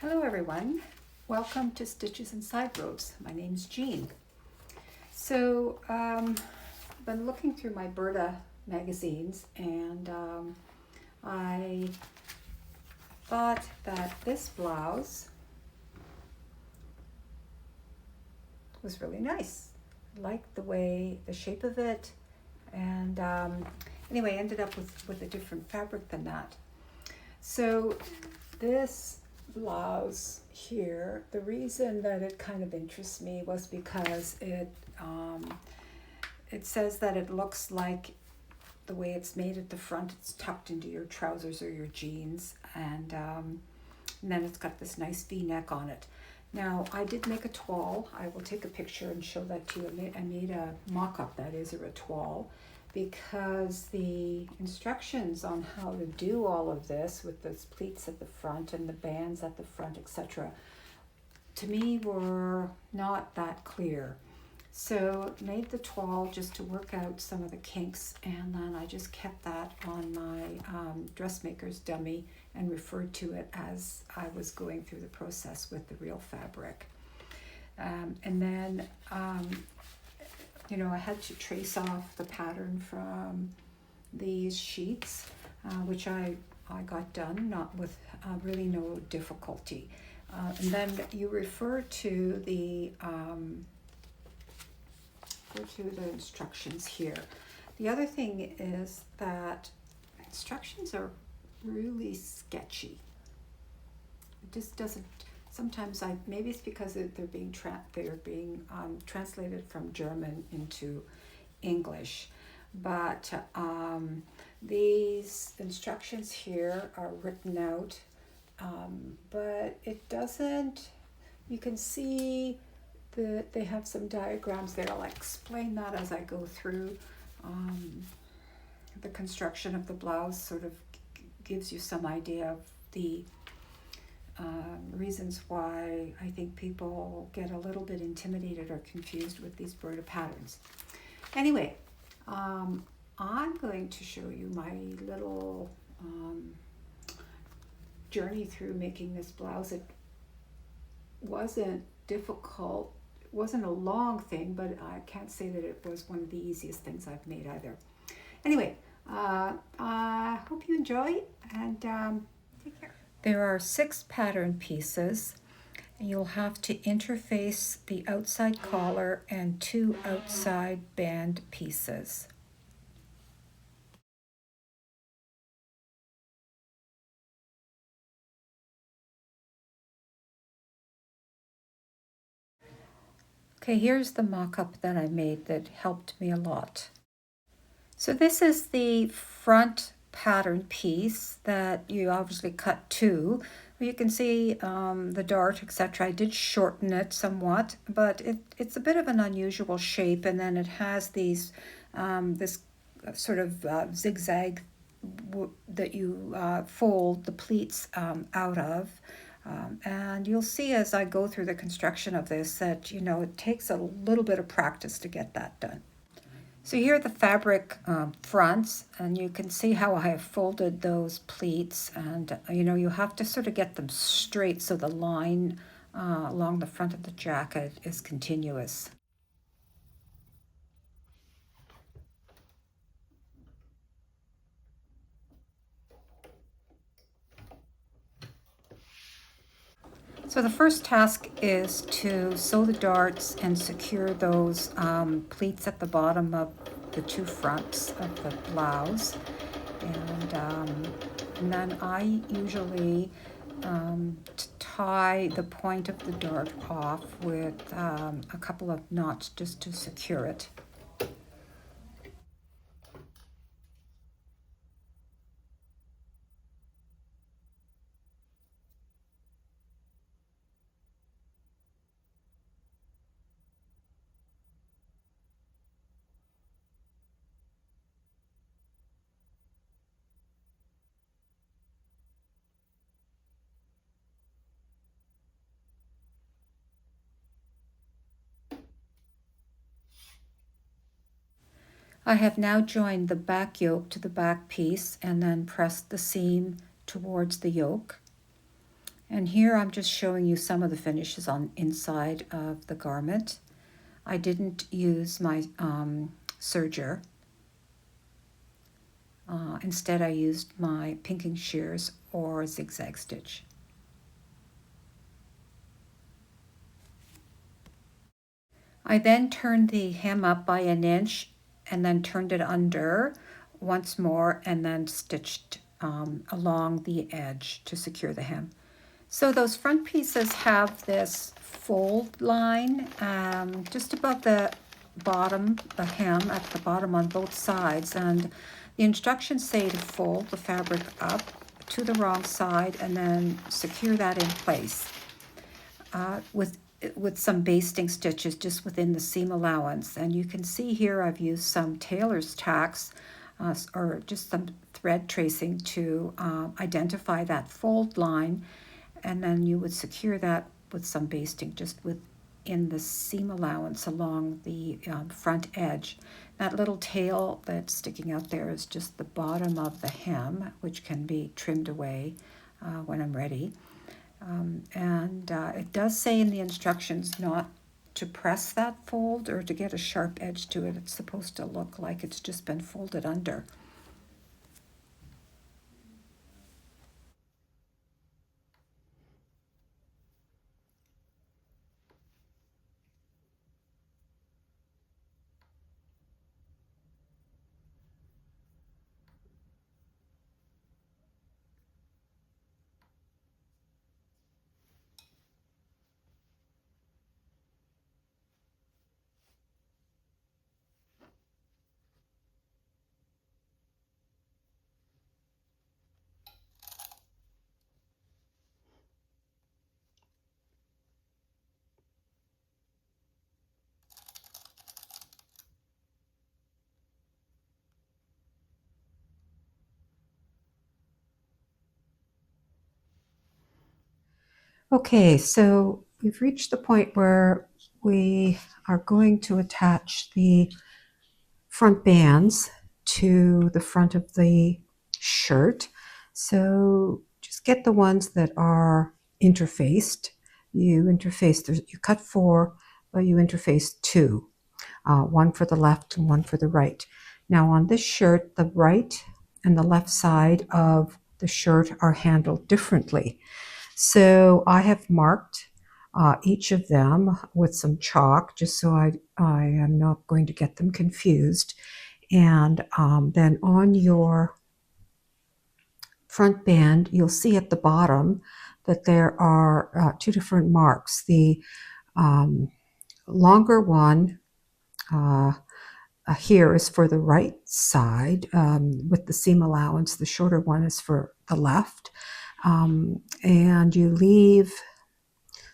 Hello everyone, welcome to Stitches and Side Roads. My name's Jean. So I've been looking through my Burda magazines and I thought that this blouse was really nice. I liked the shape of it, and anyway, I ended up with a different fabric than that. So this blouse here, the reason that it kind of interests me was because it says that it looks like the way it's made at the front, it's tucked into your trousers or your jeans, and then it's got this nice V-neck on it. Now, I did make a toile. I will take a picture and show that to you. I made a mock-up, that is, or a toile, because the instructions on how to do all of this with those pleats at the front and the bands at the front, etc., to me were not that clear. So made the toile just to work out some of the kinks, and then I just kept that on my dressmaker's dummy and referred to it as I was going through the process with the real fabric. And then I had to trace off the pattern from these sheets, which I got done, not with really no difficulty. And then you refer to the instructions here. The other thing is that instructions are really sketchy. It just doesn't. Sometimes maybe it's because they're being translated from German into English, but these instructions here are written out, but it doesn't. You can see that they have some diagrams there. I'll explain that as I go through. The construction of the blouse sort of gives you some idea of the reasons why I think people get a little bit intimidated or confused with these Burda patterns. Anyway, I'm going to show you my little journey through making this blouse. It wasn't difficult, it wasn't a long thing, but I can't say that it was one of the easiest things I've made either. Anyway, I hope you enjoy, and take care. There are 6 pattern pieces. You'll have to interface the outside collar and 2 outside band pieces. Okay, here's the mock-up that I made that helped me a lot. So this is the front pattern piece that you obviously cut 2. You can see the dart, etc. I did shorten it somewhat, but it's a bit of an unusual shape, and then it has these this sort of zigzag that you fold the pleats out of. And you'll see as I go through the construction of this that, it takes a little bit of practice to get that done. So here are the fabric fronts, and you can see how I have folded those pleats, and you have to sort of get them straight so the line along the front of the jacket is continuous. So the first task is to sew the darts and secure those pleats at the bottom of the 2 fronts of the blouse. And then I usually tie the point of the dart off with a couple of knots just to secure it. I have now joined the back yoke to the back piece and then pressed the seam towards the yoke. And here I'm just showing you some of the finishes on inside of the garment. I didn't use my serger. Instead I used my pinking shears or zigzag stitch. I then turned the hem up by an inch and then turned it under once more and then stitched along the edge to secure the hem. So those front pieces have this fold line just above the bottom, the hem at the bottom on both sides, and the instructions say to fold the fabric up to the wrong side and then secure that in place with some basting stitches just within the seam allowance. And you can see here I've used some tailor's tacks or just some thread tracing to identify that fold line, and then you would secure that with some basting just within the seam allowance along the front edge. That little tail that's sticking out there is just the bottom of the hem, which can be trimmed away when I'm ready. It does say in the instructions not to press that fold or to get a sharp edge to it. It's supposed to look like it's just been folded under. Okay, so we've reached the point where we are going to attach the front bands to the front of the shirt. So just get the ones that are interfaced. You cut 4, but you interface 2, one for the left and one for the right. Now on this shirt, the right and the left side of the shirt are handled differently. So I have marked each of them with some chalk just so I am not going to get them confused. And then on your front band, you'll see at the bottom that there are 2 different marks. The longer one here is for the right side with the seam allowance. The shorter one is for the left. And you leave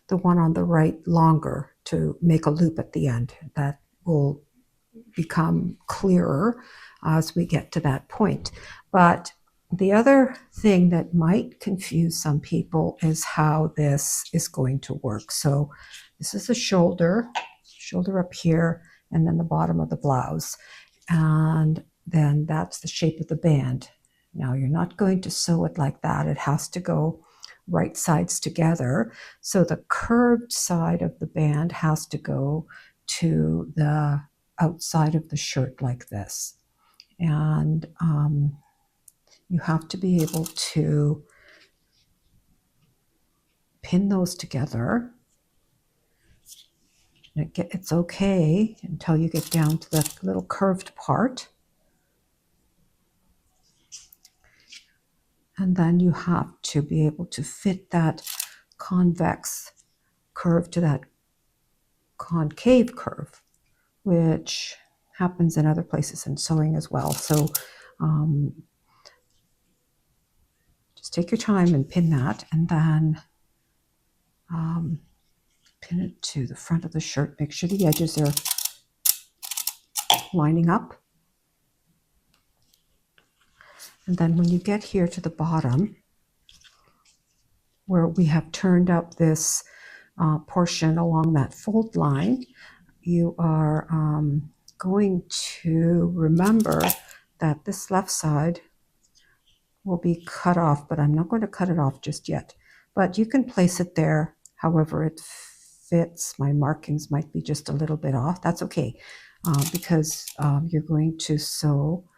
the one on the right longer to make a loop at the end. That will become clearer as we get to that point. But the other thing that might confuse some people is how this is going to work. So this is the shoulder up here, and then the bottom of the blouse. And then that's the shape of the band. Now you're not going to sew it like that. It has to go right sides together. So the curved side of the band has to go to the outside of the shirt like this. And you have to be able to pin those together. It's okay until you get down to the little curved part. And then you have to be able to fit that convex curve to that concave curve, which happens in other places in sewing as well. So just take your time and pin that, and then pin it to the front of the shirt. Make sure the edges are lining up. And then when you get here to the bottom, where we have turned up this portion along that fold line, you are going to remember that this left side will be cut off, but I'm not going to cut it off just yet. but you can place it there however it fits. My markings might be just a little bit off. That's okay, because you're going to sew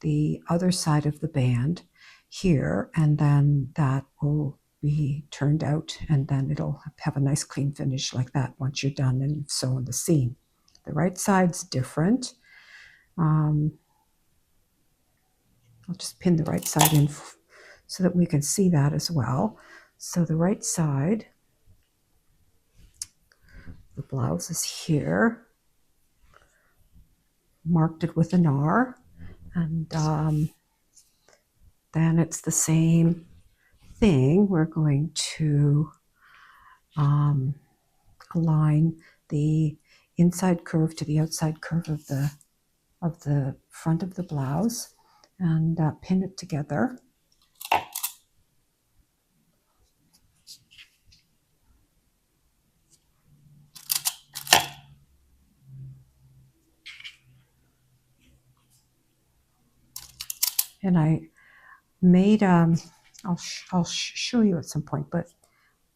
the other side of the band here, and then that will be turned out, and then it'll have a nice clean finish like that once you're done and you've sewn the seam. The right side's different. I'll just pin the right side in so that we can see that as well. So the right side, the blouse is here, marked it with an R, and then it's the same thing. We're going to align the inside curve to the outside curve of the front of the blouse and pin it together. And I made I'll show you at some point, but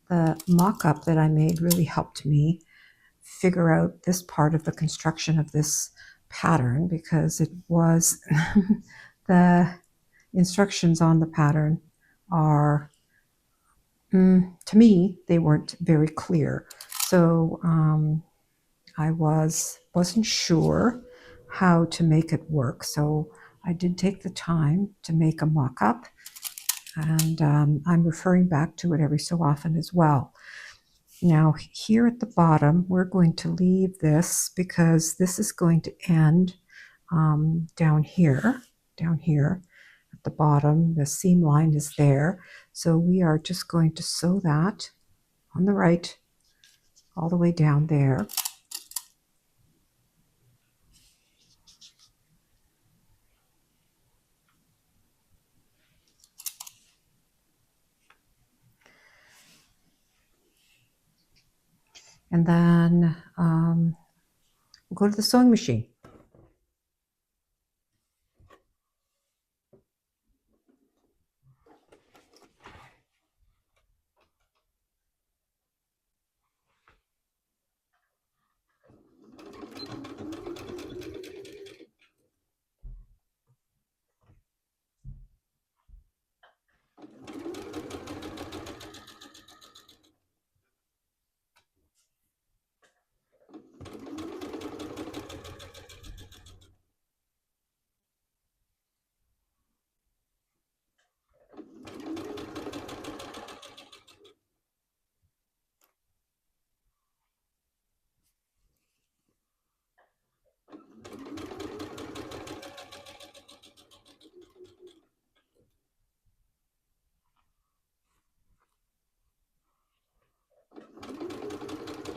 the mock-up that I made really helped me figure out this part of the construction of this pattern, because it was the instructions on the pattern are, to me, they weren't very clear. So I wasn't sure how to make it work. So I did take the time to make a mock-up, and I'm referring back to it every so often as well. Now here at the bottom, we're going to leave this because this is going to end down here at the bottom. The seam line is there. So we are just going to sew that on the right all the way down there. And then we'll go to the sewing machine.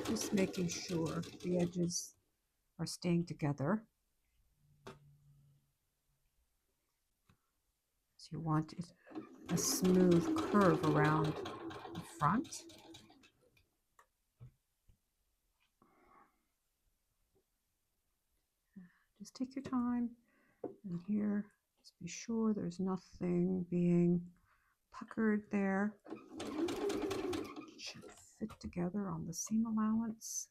Just making sure the edges are staying together. So you want a smooth curve around the front. Just take your time, and here, just be sure there's nothing being puckered there. It should fit together on the seam allowance.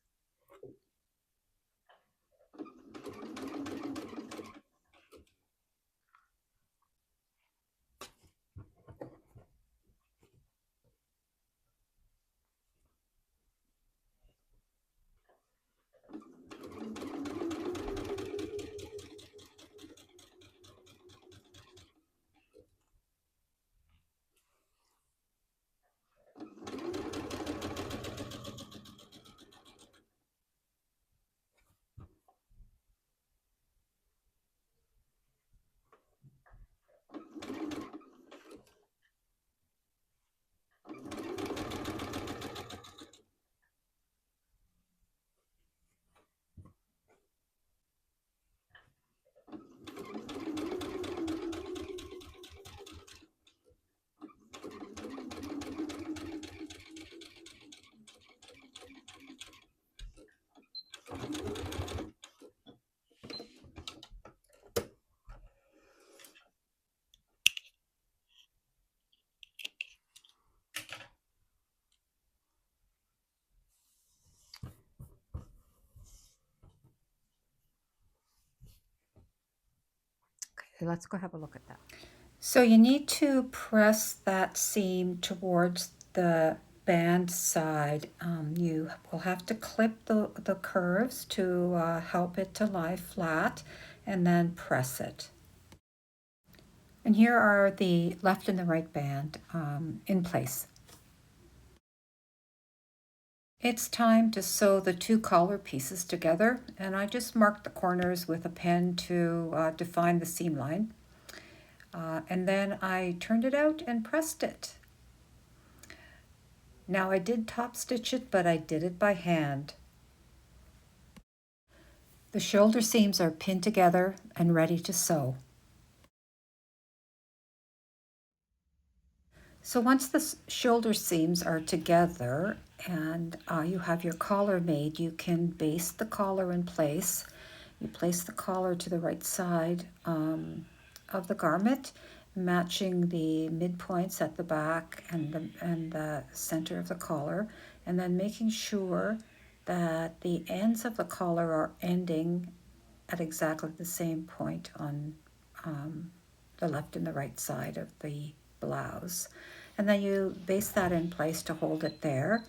let's go have a look at that. So you need to press that seam towards the band side. You will have to clip the curves to help it to lie flat, and then press it. And here are the left and the right band in place. It's time to sew the two collar pieces together, and I just marked the corners with a pen to define the seam line. And then I turned it out and pressed it. Now I did top stitch it, but I did it by hand. The shoulder seams are pinned together and ready to sew. So once the shoulder seams are together and you have your collar made, you can baste the collar in place. You place the collar to the right side of the garment, matching the midpoints at the back and the center of the collar, and then making sure that the ends of the collar are ending at exactly the same point on the left and the right side of the blouse. And then you baste that in place to hold it there.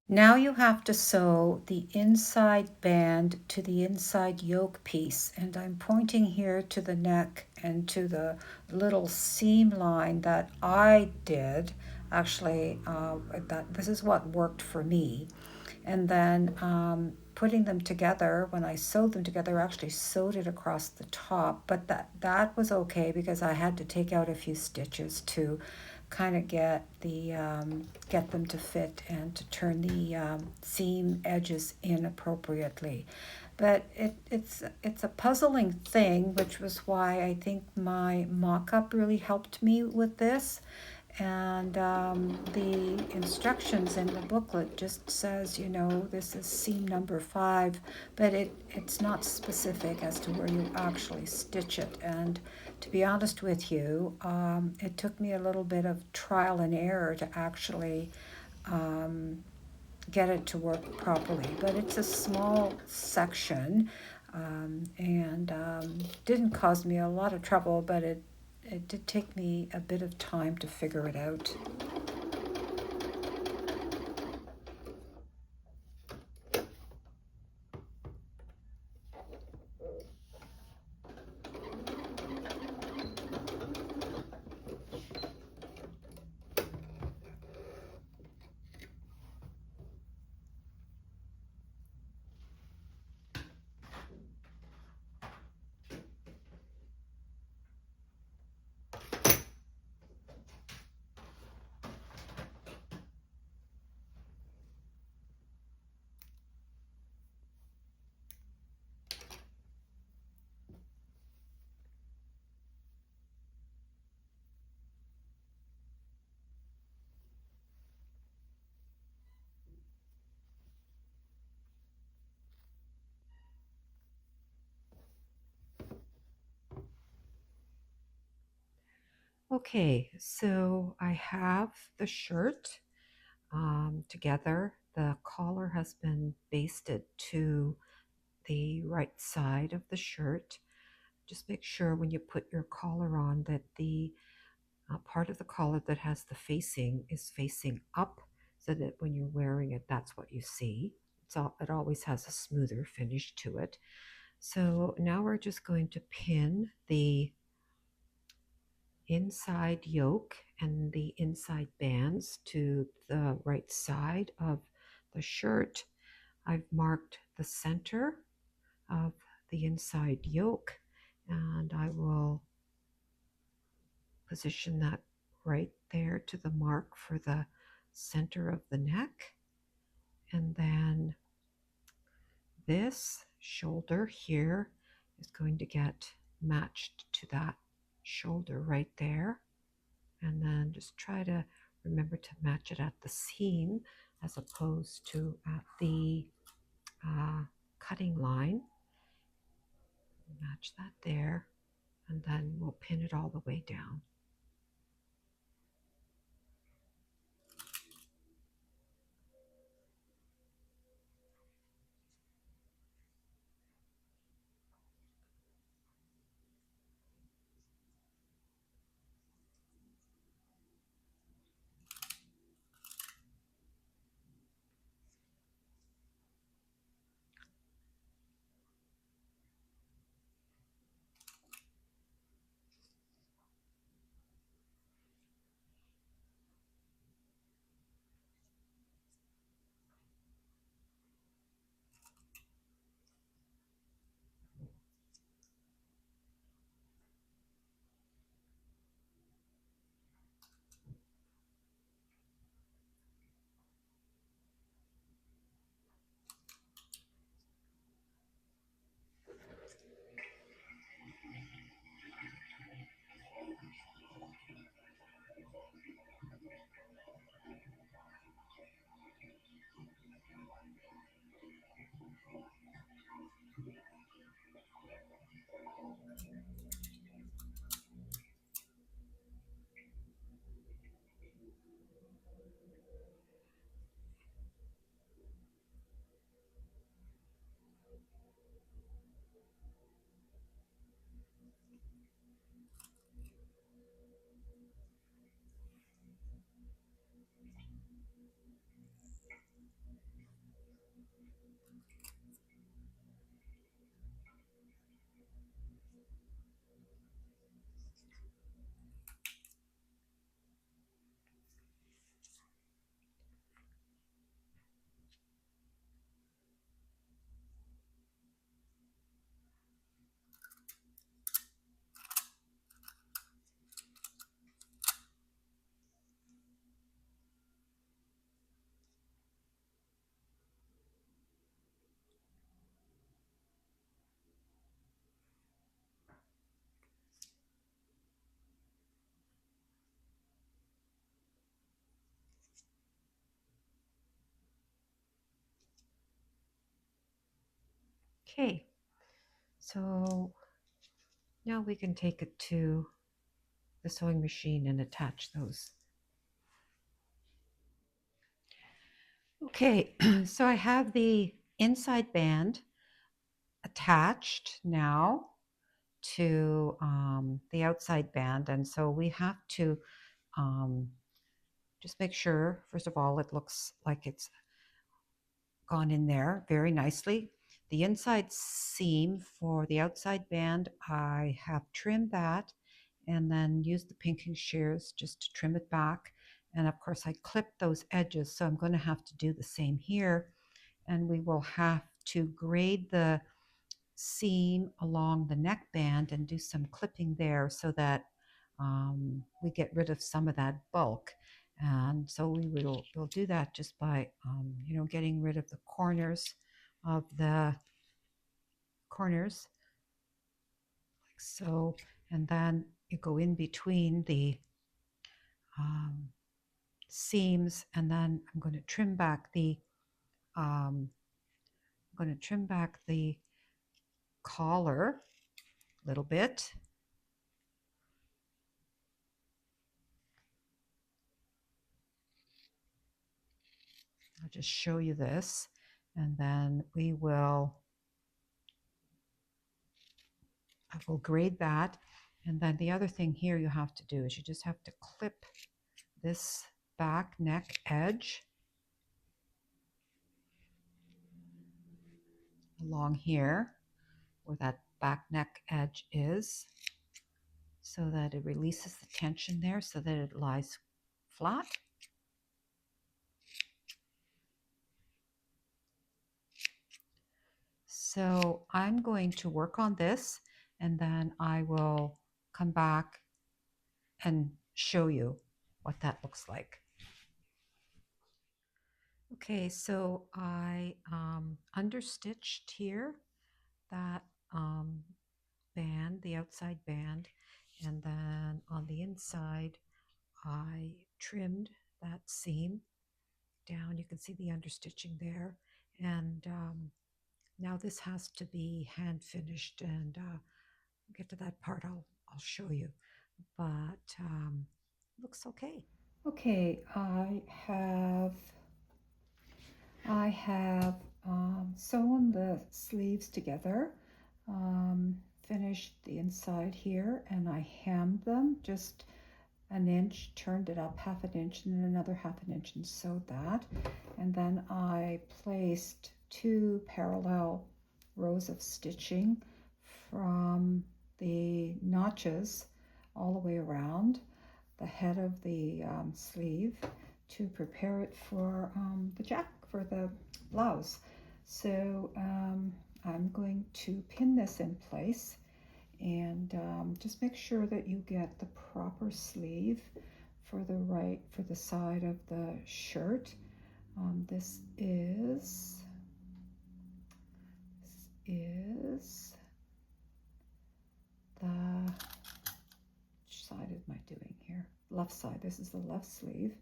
Now you have to sew the inside band to the inside yoke piece, and I'm pointing here to the neck and to the little seam line that I did. Actually, this is what worked for me. And then putting them together, when I sewed them together, I actually sewed it across the top, but that was okay because I had to take out a few stitches to kind of get them to fit and to turn the seam edges in appropriately. But it's a puzzling thing, which was why I think my mock-up really helped me with this. And the instructions in the booklet just says, this is seam number 5, but it's not specific as to where you actually stitch it. And to be honest with you, it took me a little bit of trial and error to actually get it to work properly. But it's a small section and didn't cause me a lot of trouble, but it did take me a bit of time to figure it out. Okay, so I have the shirt together. The collar has been basted to the right side of the shirt. Just make sure when you put your collar on that the part of the collar that has the facing is facing up, so that when you're wearing it, that's what you see. It always has a smoother finish to it. So now we're just going to pin the inside yoke and the inside bands to the right side of the shirt. I've marked the center of the inside yoke, and I will position that right there to the mark for the center of the neck. And then this shoulder here is going to get matched to that shoulder right there. And then just try to remember to match it at the seam as opposed to at the cutting line. Match that there, and then we'll pin it all the way down. Okay, so now we can take it to the sewing machine and attach those. Okay, so I have the inside band attached now to the outside band, and so we have to just make sure, first of all, it looks like it's gone in there very nicely. The inside seam for the outside band, I have trimmed that and then used the pinking shears just to trim it back. And of course, I clipped those edges, so I'm going to have to do the same here. And we will have to grade the seam along the neckband and do some clipping there so that we get rid of some of that bulk. And so we'll do that just by getting rid of the corners of the corners like so, and then you go in between the seams, and then I'm going to trim back the collar a little bit. just show you this, and then I will grade that. And then the other thing here you have to do is you just have to clip this back neck edge along here where that back neck edge is, so that it releases the tension there so that it lies flat. So I'm going to work on this, and then I will come back and show you what that looks like. Okay, so I understitched here that band, the outside band, and then on the inside I trimmed that seam down. You can see the understitching there, and now this has to be hand finished, and get to that part I'll show you, but looks okay. Okay, I have sewn the sleeves together, finished the inside here, and I hemmed them just an inch, turned it up half an inch, and then another half an inch, and sewed that. And then I placed 2 parallel rows of stitching from the notches all the way around the head of the sleeve to prepare it for the blouse. So I'm going to pin this in place, and just make sure that you get the proper sleeve for the side of the shirt. This is the, which side am I doing here? Left side. This is the left sleeve,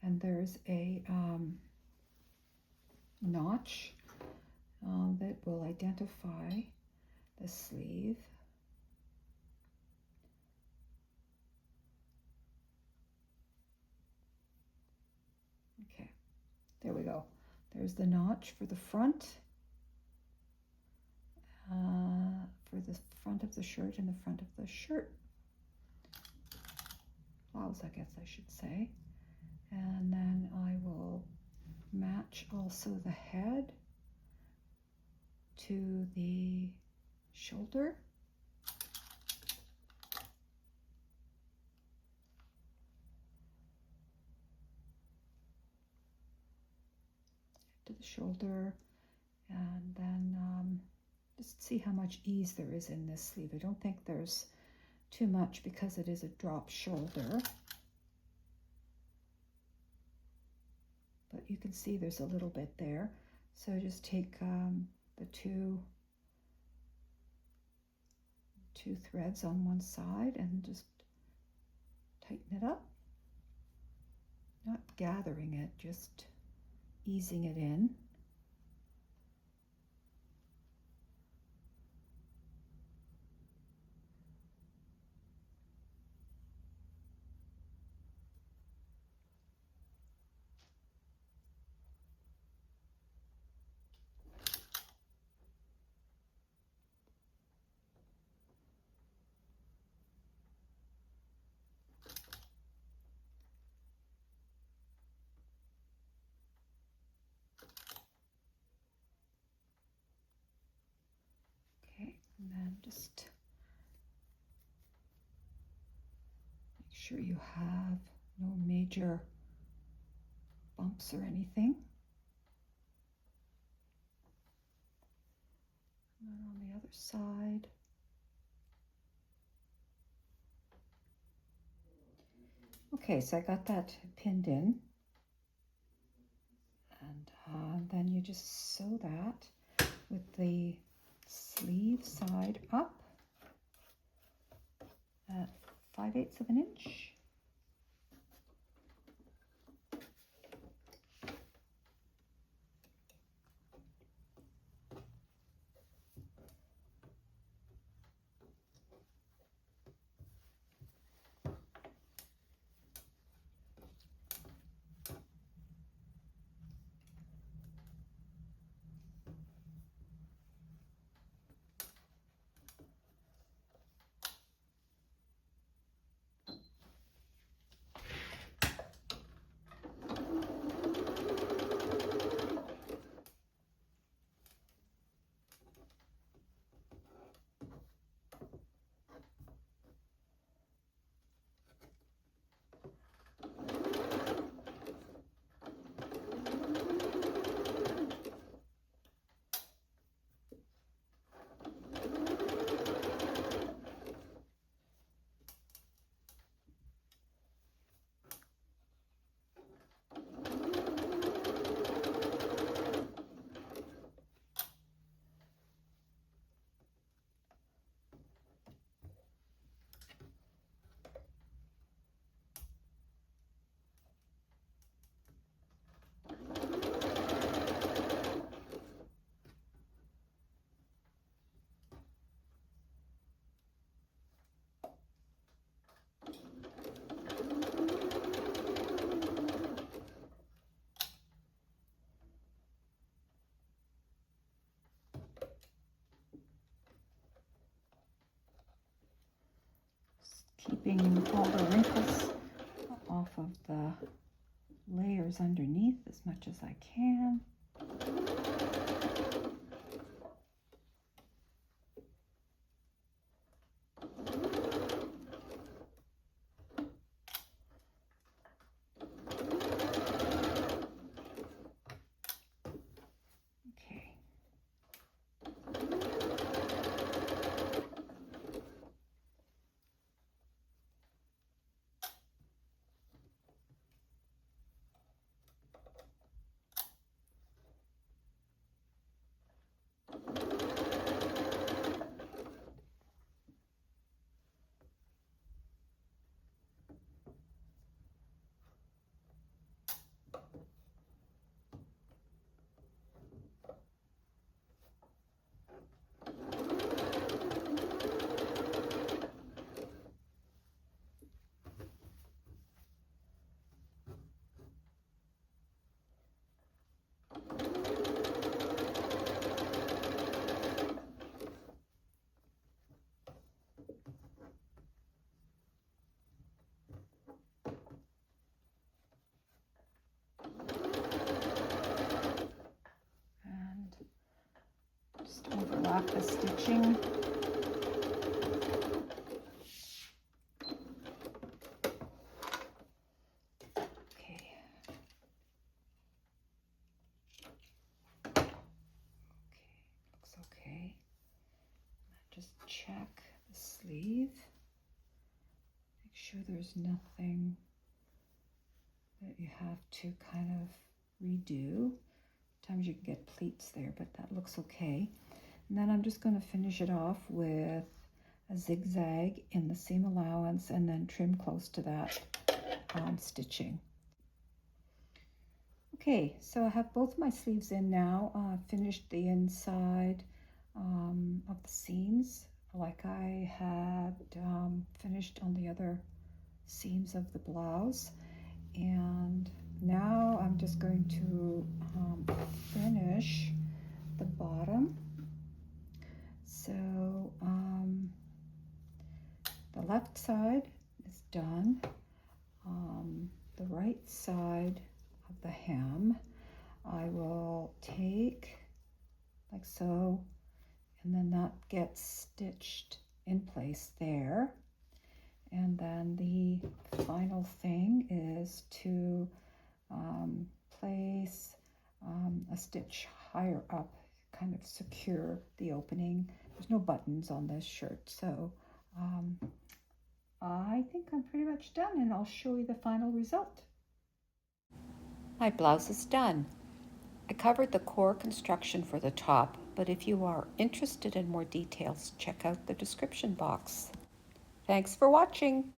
and there's a notch that will identify the sleeve. Okay, there we go. There's the notch for the front, for the front of the shirt and the front of the shirt. Blouse, I guess I should say. And then I will match also the head to the shoulder. To the shoulder, and then just see how much ease there is in this sleeve. I don't think there's too much because it is a drop shoulder, but you can see there's a little bit there. So just take the two threads on one side and just tighten it up, not gathering it, just easing it in. Okay, and then just make sure you have no major bumps or anything. And then on the other side, okay, so I got that pinned in, and then you just sew that with the sleeve side up at 5/8 of an inch. keeping all the wrinkles off of the layers underneath as much as I can. Okay. Just overlap the stitching. Okay. Okay, looks okay. Just check the sleeve. Make sure there's nothing that you have to kind of redo. Sometimes you can get pleats there, but that looks okay. And then I'm just going to finish it off with a zigzag in the seam allowance and then trim close to that stitching. Okay, so I have both my sleeves in now. Finished the inside of the seams like I had finished on the other seams of the blouse. And now I'm just going to finish the bottom. So the left side is done. The right side of the hem I will take like so, and then that gets stitched in place there. And then the final thing is to place a stitch higher up, kind of secure the opening. There's no buttons on this shirt, so I think I'm pretty much done, and I'll show you the final result. My blouse is done. I covered the core construction for the top, but if you are interested in more details, check out the description box. Thanks for watching.